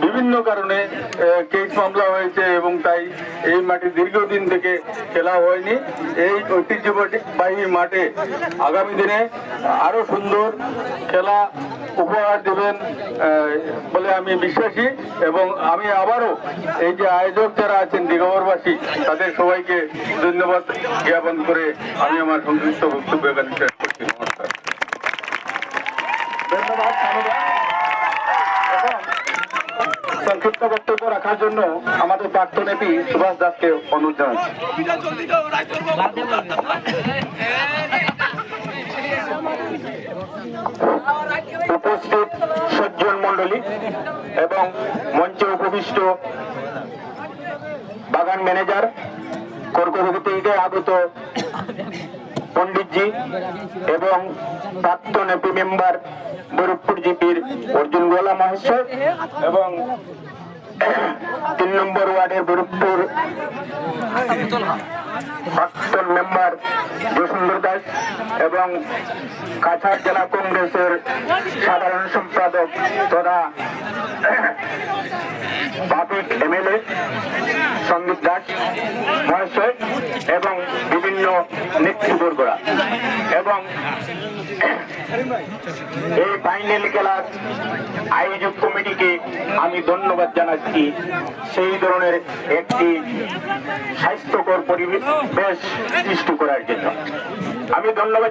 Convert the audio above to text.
বিভিন্ন কারণে কেস মামলা হয়েছে এবং তাই এই মাঠে দীর্ঘদিন থেকে খেলা হয়নি। এই ঐতিহ্যবাহী মাঠে আগামী দিনে আরো সুন্দর খেলা উপহার দেবেন বলে আমি বিশ্বাসী এবং আমি আবারও এই যে আয়োজক যারা আছেন দিগম্বরবাসী তাদের সবাইকে ধন্যবাদ জ্ঞাপন করে আমি আমার সংক্ষিপ্ত বক্তব্য এখানে শেষ করছি। নমস্কার। ধন্যবাদ। সংক্ষিপ্ত বক্তব্য রাখার জন্য আমাদের প্রাক্তন এপি সুভাষ দাসকে অনুরোধ জানাচ্ছি। উপস্থিত সজ্জন মন্ডলী এবং মঞ্চে উপবিষ্ট বাগান ম্যানেজার, কর্কটগতি থেকে আগত পণ্ডিতজি এবং প্রাক্তন এপি মেম্বার বরুপুর জিপির অর্জুন গোলা মহাশয় এবং 3 নম্বর ওয়ার্ডের বরুপুর প্রাক্তন মেম্বার যশোন্দর দাস এবং কাছাড় জেলা কংগ্রেসের সাধারণ সম্পাদক তথা বাপিক এমএলএ সন্দীপ দাস মহাশয় এবং বিভিন্ন নেতৃবর্গরা এবং এই ফাইনাল খেলার আয়োজক কমিটিকে আমি ধন্যবাদ জানাচ্ছি সেই ধরনের একটি স্বাস্থ্যকর পরিবেশ সৃষ্টি করার জন্য। আমি ধন্যবাদ